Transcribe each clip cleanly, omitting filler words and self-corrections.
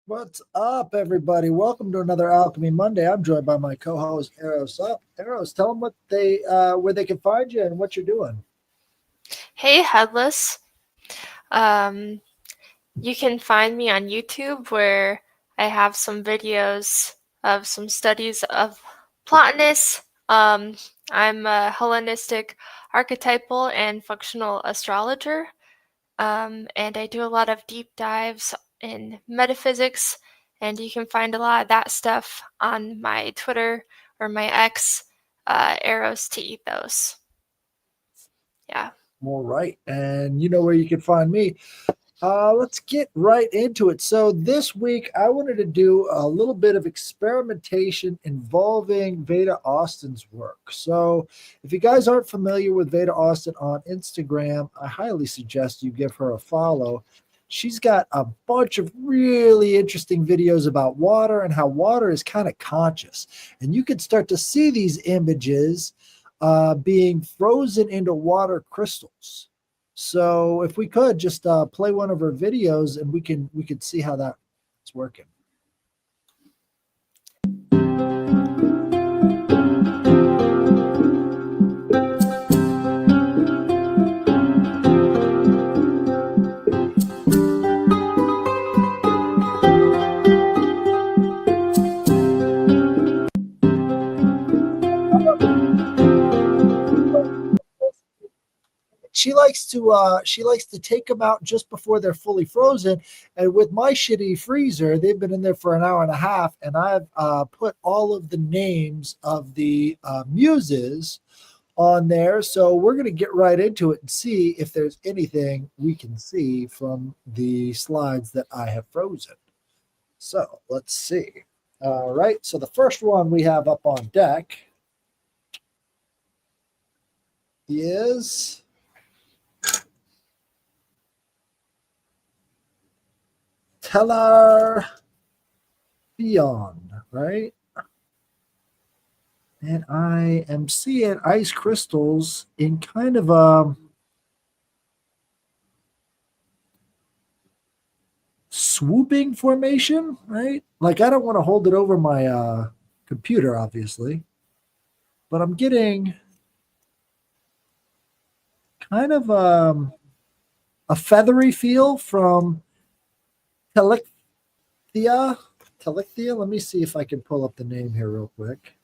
What's up, everybody? Welcome to another Alchemy Monday. I'm joined by my co-host Eros. Up, Eros, tell them what they where they can find you and what you're doing. Hey, Headless. Um, you can find me on YouTube where I have some videos of some studies of Plotinus. I'm a Hellenistic archetypal and functional astrologer, and I do a lot of deep dives in metaphysics, and you can find a lot of that stuff on my Twitter or my X, Arrows to Ethos. Yeah. All right, and you know where you can find me. Let's get right into it. So this week, I wanted to do a little bit of experimentation involving Veda Austin's work. So if you guys aren't familiar with Veda Austin on Instagram, I highly suggest you give her a follow. She's got a bunch of really interesting videos about water and how water is kind of conscious. And you can start to see these images being frozen into water crystals. So if we could just play one of her videos and we could see how that's working. She likes to take them out just before they're fully frozen. And with my shitty freezer, they've been in there for an hour and a half, and I've put all of the names of the muses on there. So we're going to get right into it and see if there's anything we can see from the slides that I have frozen. So let's see. All right. So the first one we have up on deck is Tellar Theon, right? And I am seeing ice crystals in kind of a swooping formation, right? Like I don't want to hold it over my computer, obviously, but I'm getting kind of a feathery feel from Telechthea. Telechthea. Let me see if I can pull up the name here real quick.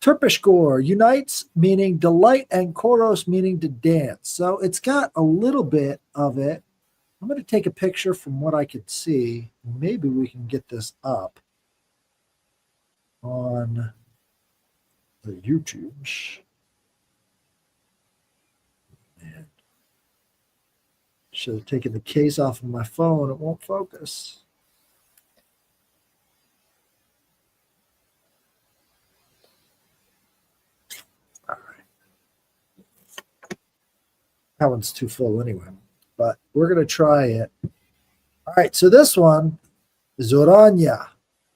Terpishkor unites, meaning delight, and koros, meaning to dance. So it's got a little bit of it. I'm going to take a picture from what I could see. Maybe we can get this up on the YouTubes. Man, should have taken the case off of my phone. It won't focus. All right. That one's too full anyway, but we're going to try it. All right. So this one is Urania.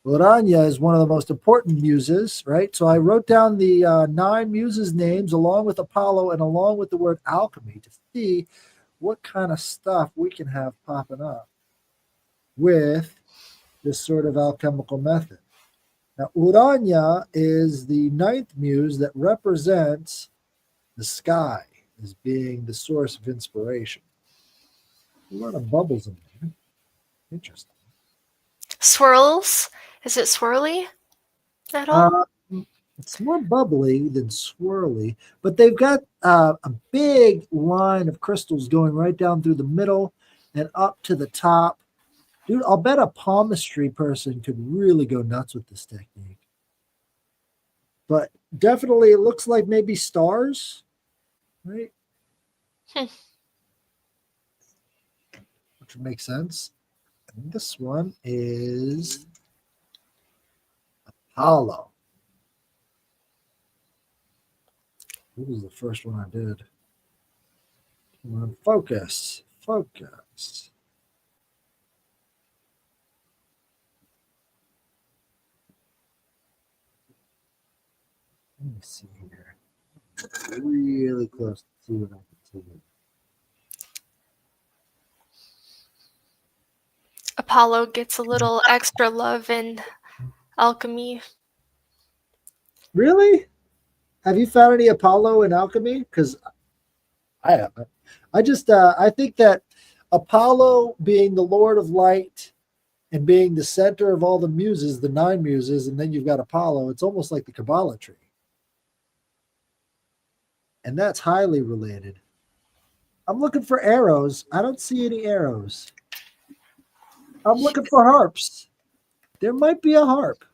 Urania is one of the most important muses, right? So I wrote down the 9 muses' names along with Apollo and along with the word alchemy to see what kind of stuff we can have popping up with this sort of alchemical method. Now, Urania is the 9th muse that represents the sky as being the source of inspiration. A lot of bubbles in there. Interesting. Swirls? Is it swirly at all? Uh, it's more bubbly than swirly, but they've got a big line of crystals going right down through the middle and up to the top. Dude, I'll bet a palmistry person could really go nuts with this technique. But definitely, it looks like maybe stars, right? Hmm. Which would make sense. And this one is Apollo. This was the first one I did. Come on, focus, focus. Let me see here. really close to see what I can see. Apollo gets a little extra love in Alchemy. Really? Have you found any Apollo in alchemy? Because I haven't. I think that Apollo being the Lord of Light and being the center of all the muses, the nine muses, and then you've got Apollo, it's almost like the Kabbalah tree. And that's highly related. I'm looking for arrows. I don't see any arrows. I'm looking for harps. There might be a harp.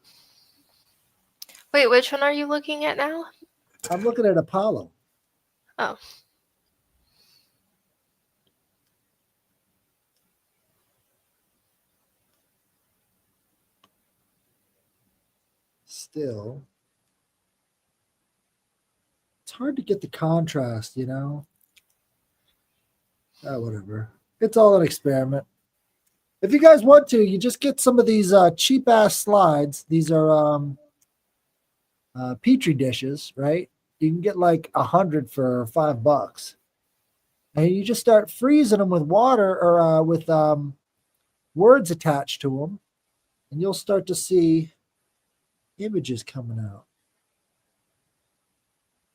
Wait, which one are you looking at now? I'm looking at Apollo. Oh. Still, it's hard to get the contrast, you know? Whatever. It's all an experiment. If you guys want to, you just get some of these cheap ass slides. These are petri dishes, right? You can get like 100 for $5, and you just start freezing them with water or with words attached to them, and you'll start to see images coming out.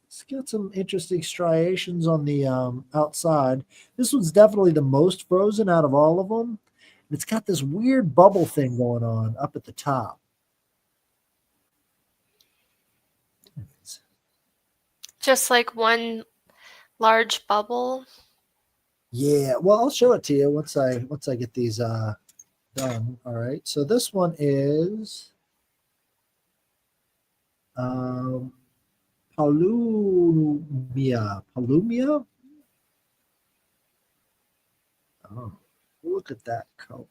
It's got some interesting striations on the outside. This one's definitely the most frozen out of all of them. It's got this weird bubble thing going on up at the top. Just like one large bubble. Yeah, well, I'll show it to you once I get these done. All right. So this one is um Palumia. Palumia? Oh, look at that color.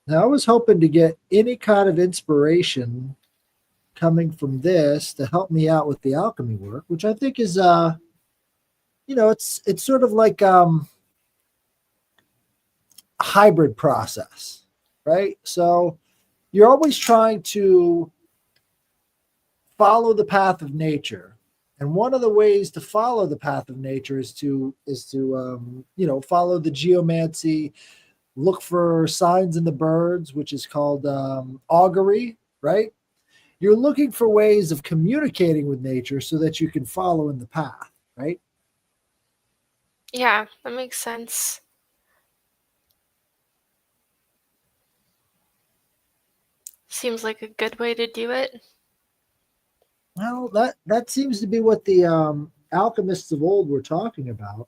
Now I was hoping to get any kind of inspiration coming from this to help me out with the alchemy work, which I think is it's sort of like a hybrid process, right? So you're always trying to follow the path of nature. And one of the ways to follow the path of nature is to follow the geomancy, look for signs in the birds, which is called augury, right? You're looking for ways of communicating with nature so that you can follow in the path, right? Yeah, that makes sense. Seems like a good way to do it. Well, that seems to be what the alchemists of old were talking about.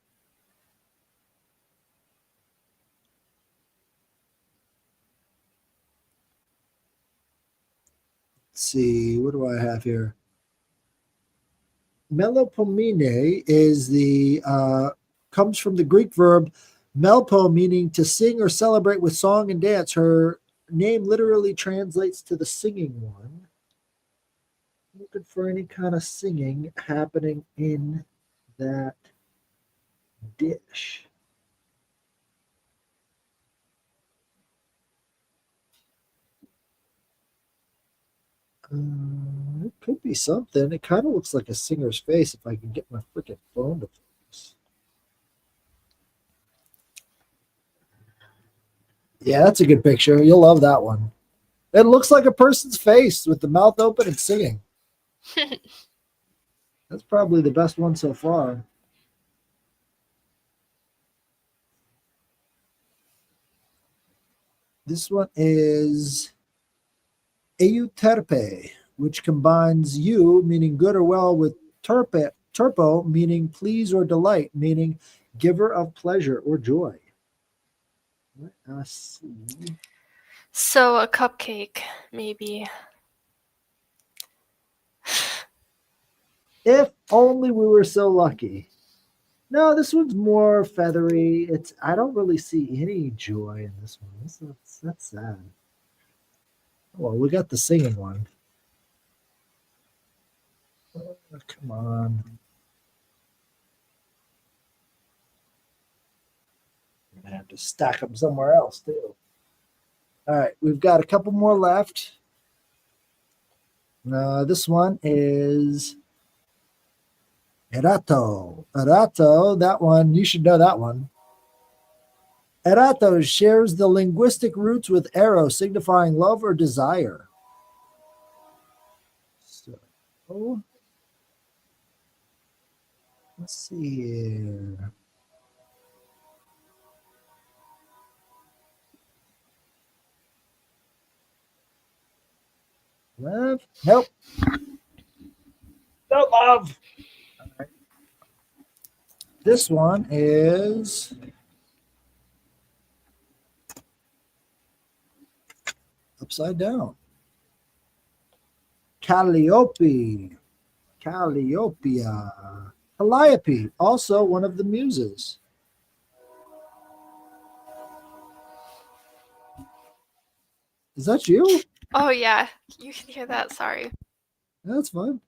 Let's see, what do I have here? Melopomene is the comes from the Greek verb melpo, meaning to sing or celebrate with song and dance. Her name literally translates to the singing one. Looking for any kind of singing happening in that dish. It could be something. It kind of looks like a singer's face if I can get my freaking phone to focus. Yeah, that's a good picture. You'll love that one. It looks like a person's face with the mouth open and singing. That's probably the best one so far. This one is euterpe, which combines you, meaning good or well, with turpo, meaning please or delight, meaning giver of pleasure or joy. Let us see. So a cupcake, maybe. If only we were so lucky. No, this one's more feathery. It's I don't really see any joy in this one. That's sad. Well, we got the singing one. Oh, come on. I'm gonna have to stack them somewhere else too. All right, we've got a couple more left. This one is Erato. Erato, that one, you should know that one. Erato shares the linguistic roots with arrow, signifying love or desire. So, let's see here. Love? Nope. No love. All right. This one is upside down. Calliope. Calliopea. Calliope, also one of the muses. Is that you? Oh yeah, you can hear that. Sorry. That's fine.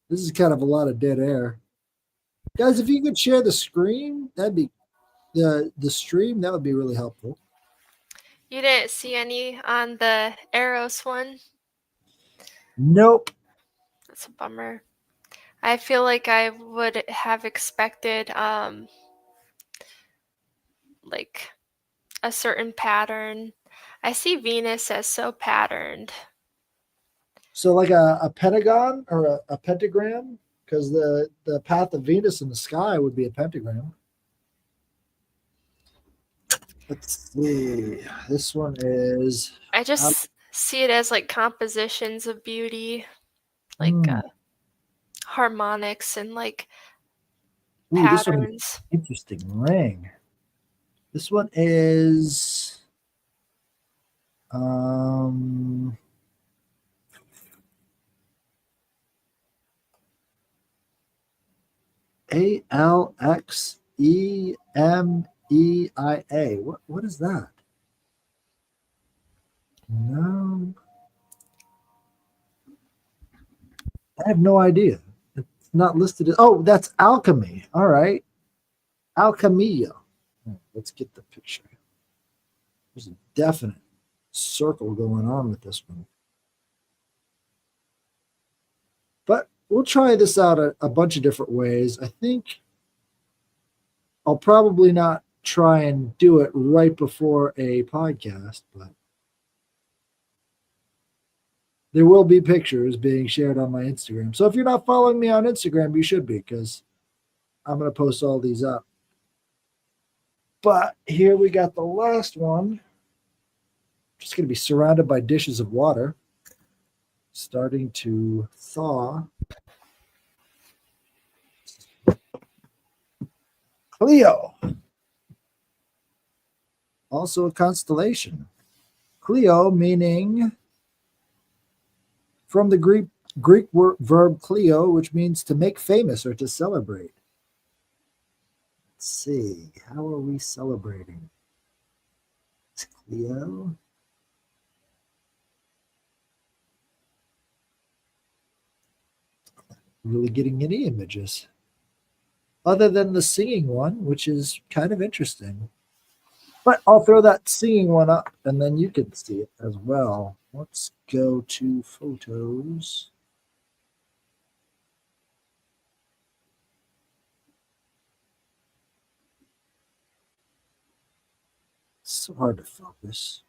This is kind of a lot of dead air. Guys, if you could share the screen, that'd be the stream, that would be really helpful. You didn't see any on the Eros one? Nope. That's a bummer. I feel like I would have expected like a certain pattern. I see Venus as so patterned. So like a pentagon or a pentagram, because the path of Venus in the sky would be a pentagram. Let's see. This one is I um, just see it as like compositions of beauty, like hmm. harmonics and like Ooh, this one is patterns. interesting ring. This one is um Alxemia. What is that? No, I have no idea. It's not listed. Oh, that's alchemy. All right, alchemia. Let's get the picture. There's a definite circle going on with this one. But we'll try this out a bunch of different ways. I think I'll probably not try and do it right before a podcast, but there will be pictures being shared on my Instagram. So if you're not following me on Instagram, you should be because I'm going to post all these up. But here we got the last one. Just going to be surrounded by dishes of water, starting to thaw. Cleo, also a constellation. Cleo meaning from the Greek verb Cleo, which means to make famous or to celebrate. Let's see, how are we celebrating? It's Cleo. Really getting any images other than the singing one, which is kind of interesting. But I'll throw that singing one up and then you can see it as well. Let's go to photos. It's so hard to focus.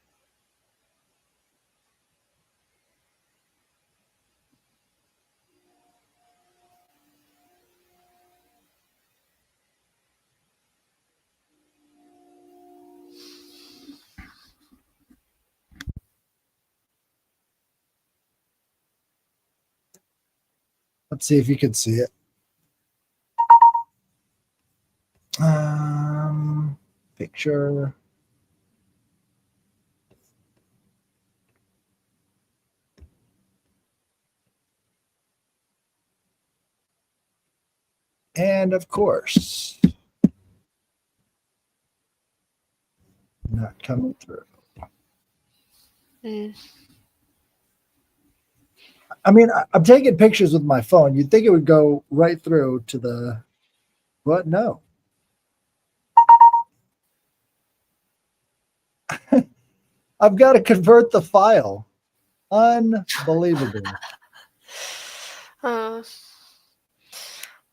Let's see if you can see it. Picture. And of course, not coming through. Mm. I mean, I'm taking pictures with my phone. You'd think it would go right through to the, but no. I've got to convert the file. Unbelievable. Uh, All right,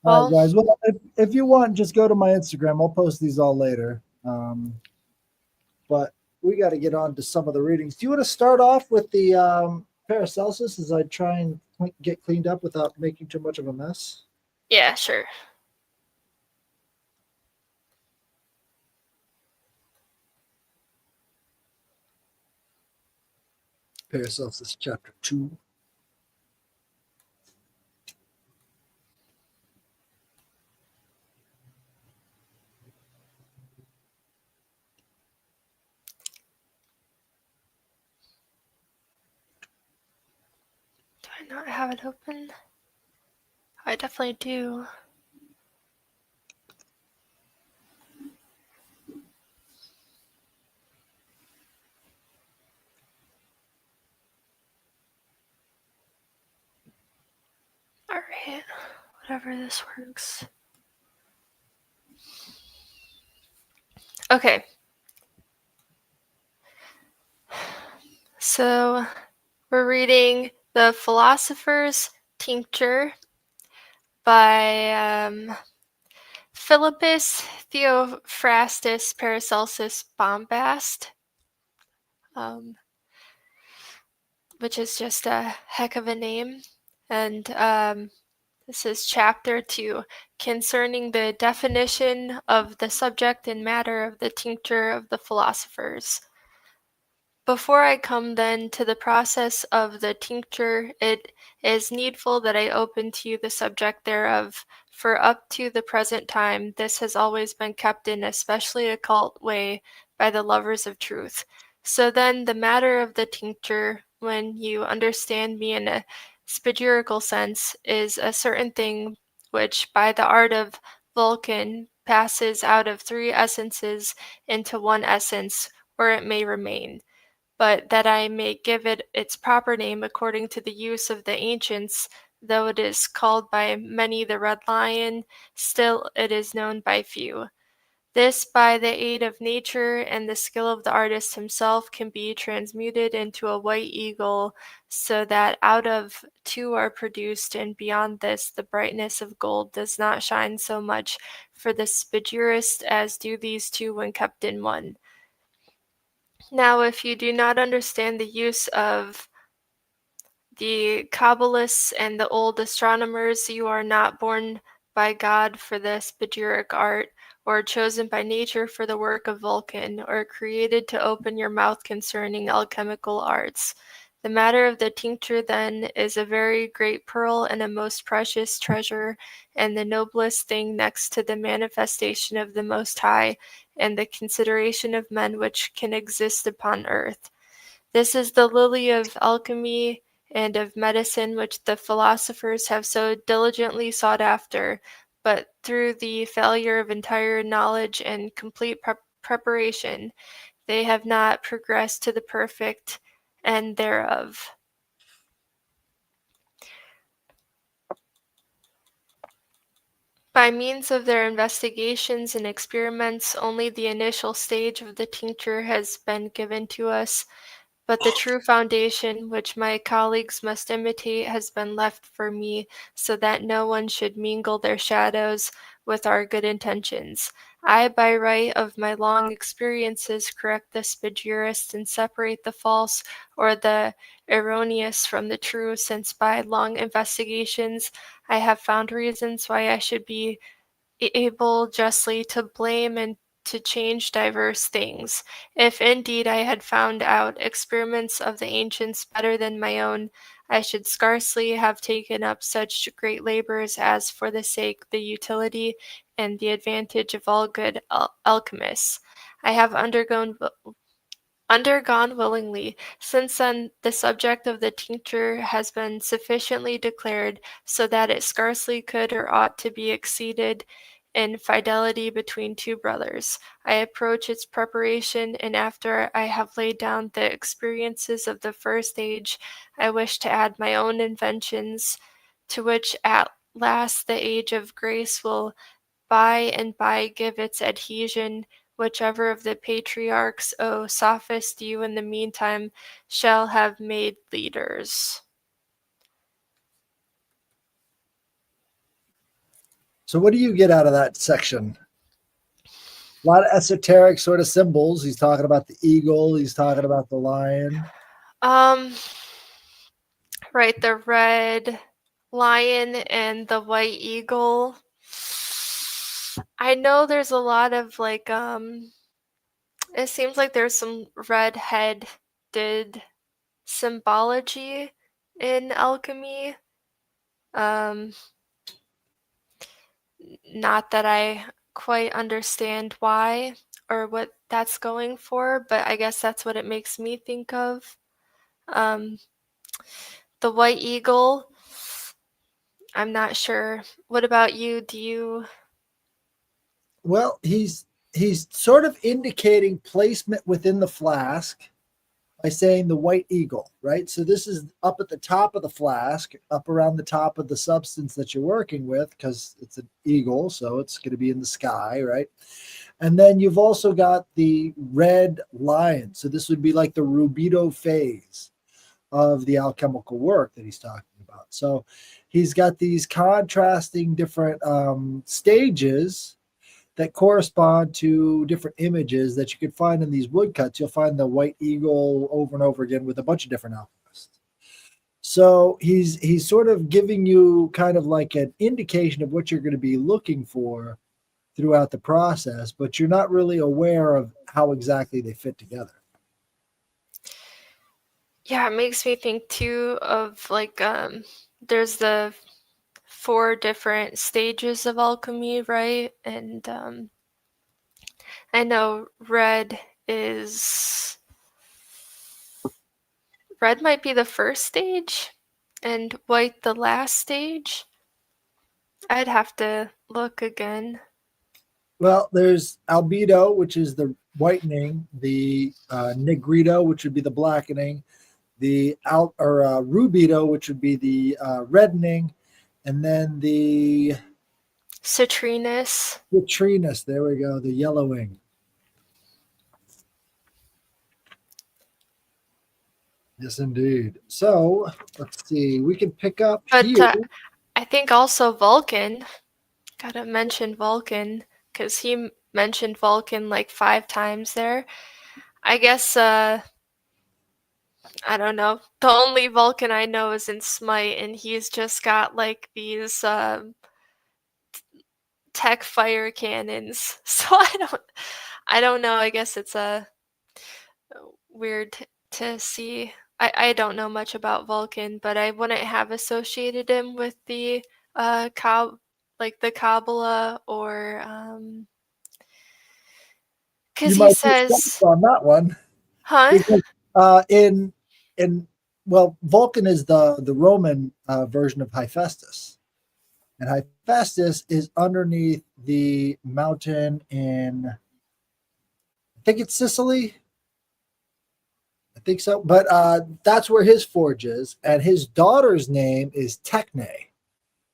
well, guys. Well, if you want, just go to my Instagram. I'll post these all later. But we got to get on to some of the readings. Do you want to start off with the Paracelsus as I try and get cleaned up without making too much of a mess? yeah, sure. Paracelsus, chapter 2. Do I not have it open? I definitely do. Alright, whatever this works. Okay. So we're reading The Philosopher's Tincture by Philippus Theophrastus Paracelsus Bombast, which is just a heck of a name. And this is chapter 2, concerning the definition of the subject and matter of the tincture of the philosophers. Before I come then to the process of the tincture, it is needful that I open to you the subject thereof, for up to the present time this has always been kept in a specially occult way by the lovers of truth. So then the matter of the tincture, when you understand me in a spagirical sense, is a certain thing which by the art of Vulcan passes out of three essences into one essence, where it may remain. But that I may give it its proper name according to the use of the ancients, though it is called by many the red lion, still it is known by few. This, by the aid of nature and the skill of the artist himself, can be transmuted into a white eagle, so that out of two are produced, and beyond this the brightness of gold does not shine so much for the spagirist as do these two when kept in one. Now, if you do not understand the use of the Kabbalists and the old astronomers, you are not born by God for the spagyric art, or chosen by nature for the work of Vulcan, or created to open your mouth concerning alchemical arts. The matter of the tincture, then, is a very great pearl and a most precious treasure, and the noblest thing next to the manifestation of the Most High, and the consideration of men which can exist upon earth. This is the lily of alchemy and of medicine which the philosophers have so diligently sought after, but through the failure of entire knowledge and complete preparation, they have not progressed to the perfect end thereof. By means of their investigations and experiments, only the initial stage of the tincture has been given to us, but the true foundation, which my colleagues must imitate, has been left for me, so that no one should mingle their shadows with our good intentions. I, by right of my long experiences, correct the spagyrist and separate the false or the erroneous from the true, since by long investigations I have found reasons why I should be able justly to blame and to change diverse things. If indeed I had found out experiments of the ancients better than my own, I should scarcely have taken up such great labors as for the sake, the utility, and the advantage of all good alchemists. I have undergone undergone willingly. Since then, the subject of the tincture has been sufficiently declared, so that it scarcely could or ought to be exceeded in fidelity between two brothers. I approach its preparation, and after I have laid down the experiences of the first age, I wish to add my own inventions, to which at last the age of grace will by and by give its adhesion, whichever of the patriarchs, O sophist, you in the meantime shall have made leaders. So what do you get out of that section? A lot of esoteric sort of symbols. He's talking about the eagle. He's talking about the lion. Um, right, the red lion and the white eagle. I know there's a lot of it seems like there's some red-headed symbology in alchemy. Um, Not that I quite understand why or what that's going for, but I guess that's what it makes me think of. Um, the white eagle, I'm not sure. What about you? Do you? Well, he's sort of indicating placement within the flask by saying the white eagle, right? So this is up at the top of the flask, up around the top of the substance that you're working with, because it's an eagle, so it's going to be in the sky, right? And then you've also got the red lion. So this would be like the rubido phase of the alchemical work that he's talking about. So he's got these contrasting different stages that correspond to different images that you could find in these woodcuts. You'll find the white eagle over and over again with a bunch of different alchemists. So he's sort of giving you kind of like an indication of what you're going to be looking for throughout the process, but you're not really aware of how exactly they fit together. Yeah, it makes me think too of there's the four different stages of alchemy, right? And I know red might be the first stage and white the last stage. I'd have to look again. Well, there's albedo, which is the whitening, the negrito, which would be the blackening, the rubido, which would be the reddening, and then the Citrinus. vitrinus. There we go, the yellowing. Yes, indeed. So let's see. We can pick up But here. I think also Vulcan. Gotta mention Vulcan because he mentioned Vulcan like 5 times there. I guess I don't know. The only Vulcan I know is in Smite, and he's just got like these tech fire cannons. So I don't know. I guess it's weird to see. I don't know much about Vulcan, but I wouldn't have associated him with the like the Kabbalah or You because he might be says, skeptical on that one huh? because in well, Vulcan is the Roman version of Hephaestus, and Hephaestus is underneath the mountain in I think it's Sicily. I think so, but that's where his forge is, and his daughter's name is Techne,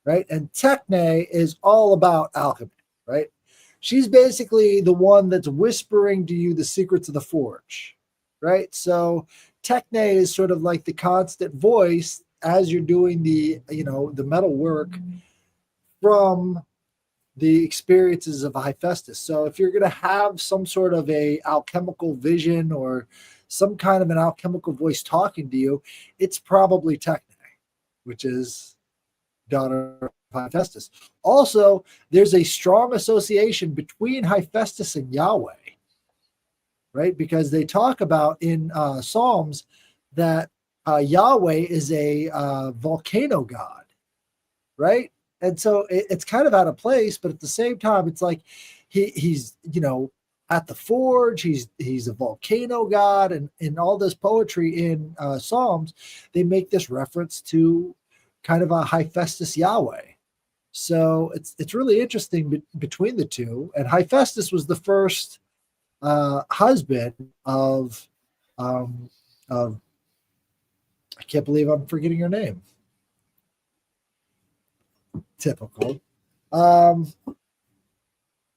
right? And Techne is all about alchemy, right? She's basically the one that's whispering to you the secrets of the forge, right? So Techne is sort of like the constant voice as you're doing the metal work from the experiences of Hephaestus. So if you're going to have some sort of a alchemical vision or some kind of an alchemical voice talking to you, it's probably Techne, which is daughter of Hephaestus. Also, there's a strong association between Hephaestus and Yahweh, right? Because they talk about in Psalms that Yahweh is a volcano god, right? And so it's kind of out of place, but at the same time, it's like he's at the forge. He's a volcano god, and in all this poetry in Psalms, they make this reference to kind of a Hephaestus Yahweh. So it's really interesting between the two. And Hephaestus was the first husband of I can't believe I'm forgetting her name. Typical.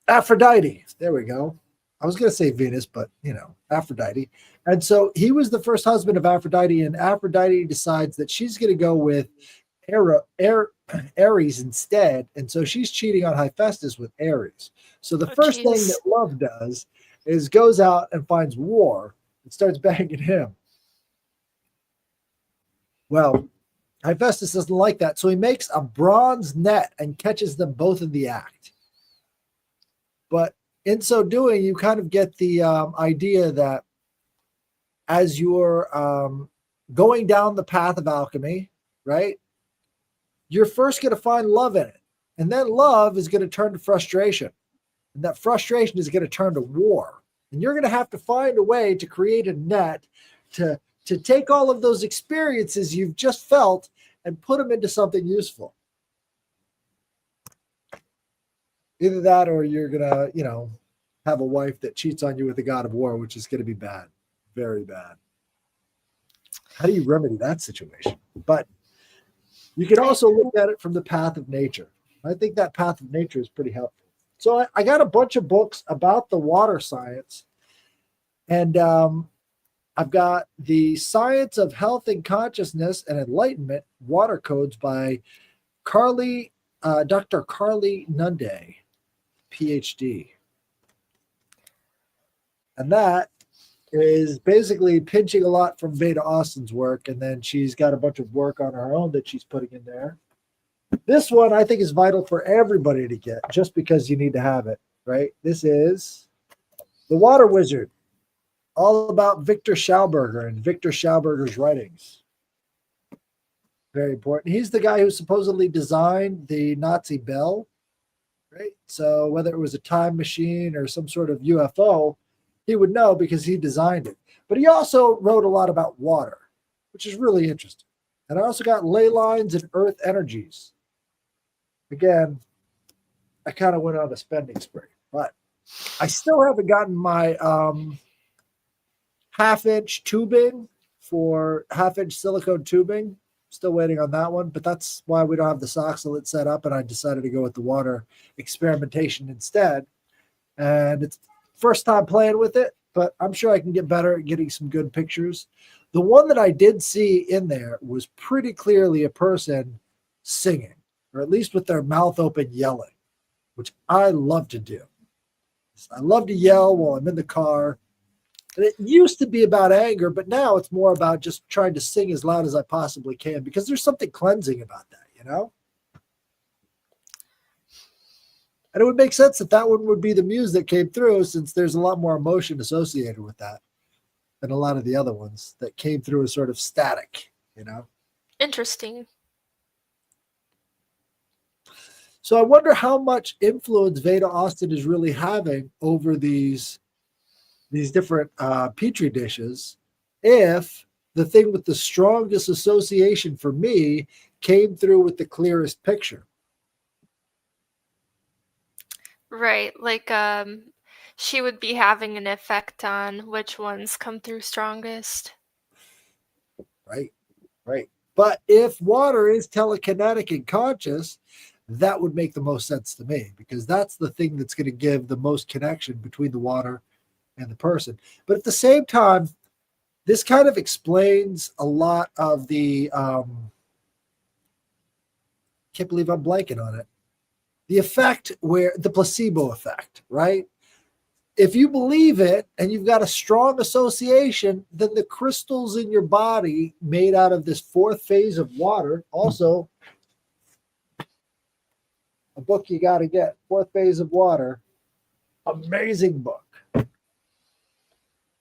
Aphrodite. There we go. I was going to say Venus, but Aphrodite. And so he was the first husband of Aphrodite, and Aphrodite decides that she's going to go with Ares instead. And so she's cheating on Hephaestus with Ares. So the first thing that love does is goes out and finds war and starts banging him. Well, Hephaestus doesn't like that. So he makes a bronze net and catches them both in the act. But in so doing, you kind of get the idea that as you're going down the path of alchemy, right, you're first going to find love in it. And then love is going to turn to frustration. And that frustration is going to turn to war. And you're going to have to find a way to create a net to take all of those experiences you've just felt and put them into something useful. Either that or you're going to, have a wife that cheats on you with a god of war, which is going to be bad, very bad. How do you remedy that situation? But you can also look at it from the path of nature. I think that path of nature is pretty helpful. So I got a bunch of books about the water science, and I've got The Science of Health and Consciousness and Enlightenment, Water Codes by Dr. Carly Nunde, PhD. And that is basically pinching a lot from Veda Austin's work, and then she's got a bunch of work on her own that she's putting in there. This one I think is vital for everybody to get, just because you need to have it, right? This is The Water Wizard, all about Victor Schauberger and Victor Schauberger's writings. Very important. He's the guy who supposedly designed the Nazi bell, right? So whether it was a time machine or some sort of UFO, he would know because he designed it. But he also wrote a lot about water, which is really interesting. And I also got Ley Lines and Earth Energies. Again, I kind of went on a spending spree, but I still haven't gotten my half-inch tubing for half-inch silicone tubing. Still waiting on that one, but that's why we don't have the Soxhlet set up, and I decided to go with the water experimentation instead. And it's first time playing with it, but I'm sure I can get better at getting some good pictures. The one that I did see in there was pretty clearly a person singing, or at least with their mouth open yelling, which I love to do. I love to yell while I'm in the car. And it used to be about anger, but now it's more about just trying to sing as loud as I possibly can, because there's something cleansing about that, And it would make sense that one would be the muse that came through, since there's a lot more emotion associated with that than a lot of the other ones that came through as sort of static, Interesting. So I wonder how much influence Veda Austin is really having over these different Petri dishes, if the thing with the strongest association for me came through with the clearest picture. Right, like she would be having an effect on which ones come through strongest. Right. But if water is telekinetic and conscious, that would make the most sense to me, because that's the thing that's going to give the most connection between the water and the person. But at the same time, this kind of explains a lot of the can't believe I'm blanking on it. The effect, where the placebo effect, right? If you believe it and you've got a strong association, then the crystals in your body made out of this fourth phase of water, also a book you got to get, Fourth Phase of Water, amazing book.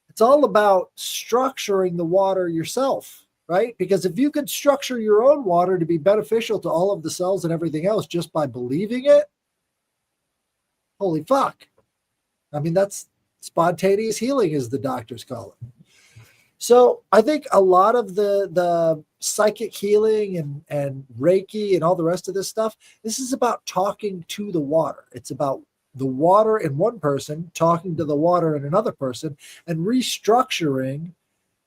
It's all about structuring the water yourself, right? Because if you could structure your own water to be beneficial to all of the cells and everything else just by believing it, holy fuck. I mean, that's Spontaneous healing, as the doctors call it. So I think a lot of the psychic healing and Reiki and all the rest of this stuff, this is about talking to the water. It's about the water in one person talking to the water in another person and restructuring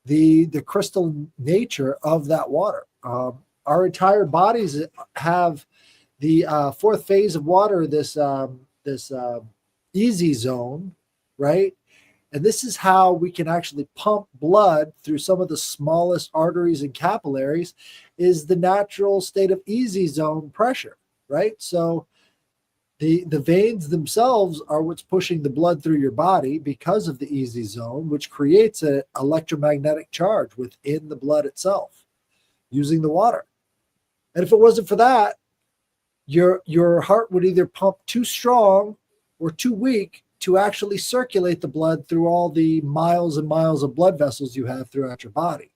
the crystal nature of that water. Our entire bodies have the fourth phase of water, this easy zone, right? And this is how we can actually pump blood through some of the smallest arteries and capillaries, is the natural state of easy zone pressure, right? So the veins themselves are what's pushing the blood through your body because of the easy zone, which creates an electromagnetic charge within the blood itself using the water. And if it wasn't for that, your heart would either pump too strong or too weak to actually circulate the blood through all the miles and miles of blood vessels you have throughout your body.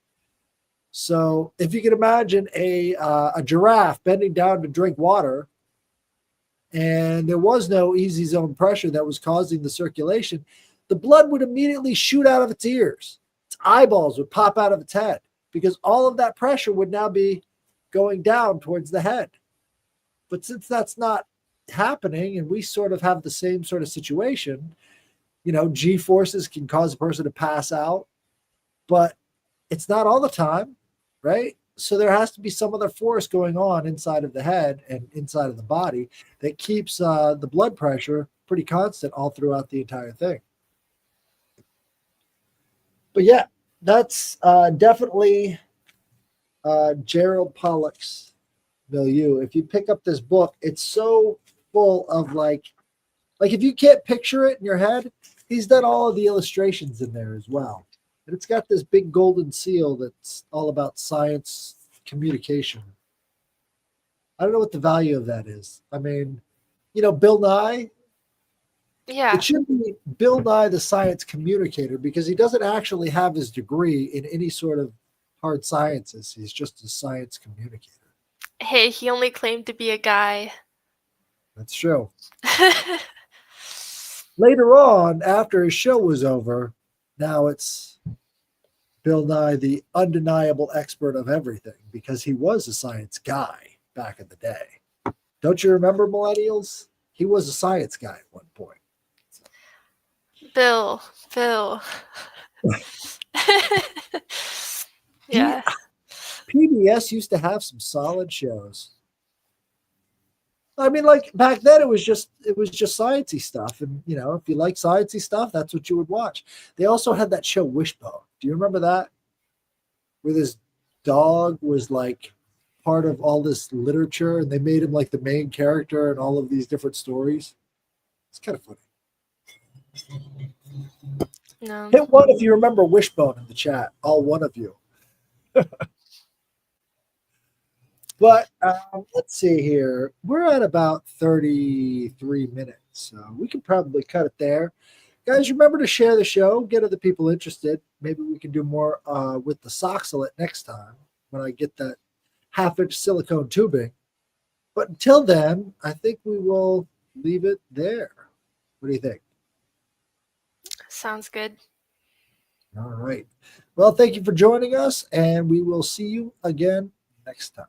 So if you can imagine a giraffe bending down to drink water, and there was no easy zone pressure that was causing the circulation, the blood would immediately shoot out of its ears. Its eyeballs would pop out of its head because all of that pressure would now be going down towards the head. But since that's not happening and we sort of have the same sort of situation, G forces can cause a person to pass out, but it's not all the time, right? So there has to be some other force going on inside of the head and inside of the body that keeps the blood pressure pretty constant all throughout the entire thing. But yeah, that's definitely Gerald Pollack's milieu. If you pick up this book, it's so full of like if you can't picture it in your head, he's done all of the illustrations in there as well. And it's got this big golden seal that's all about science communication. I don't know what the value of that is. I mean, Bill Nye, Yeah. it should be Bill Nye the science communicator, because he doesn't actually have his degree in any sort of hard sciences. He's just a science communicator. Hey, he only claimed to be a guy. That's true. Later on, after his show was over, now it's Bill Nye, the undeniable expert of everything, because he was a science guy back in the day. Don't you remember, millennials? He was a science guy at one point. Bill. Yeah. PBS used to have some solid shows. I mean, like back then, it was just sciencey stuff, and if you like sciencey stuff, that's what you would watch. They also had that show Wishbone. Do you remember that? Where this dog was like part of all this literature, and they made him like the main character in all of these different stories. It's kind of funny. No. Hit one if you remember Wishbone in the chat. All one of you. But let's see here. We're at about 33 minutes, so we can probably cut it there. Guys, remember to share the show, get other people interested. Maybe we can do more with the Soxolite next time when I get that half-inch silicone tubing. But until then, I think we will leave it there. What do you think? Sounds good. All right. Well, thank you for joining us, and we will see you again next time.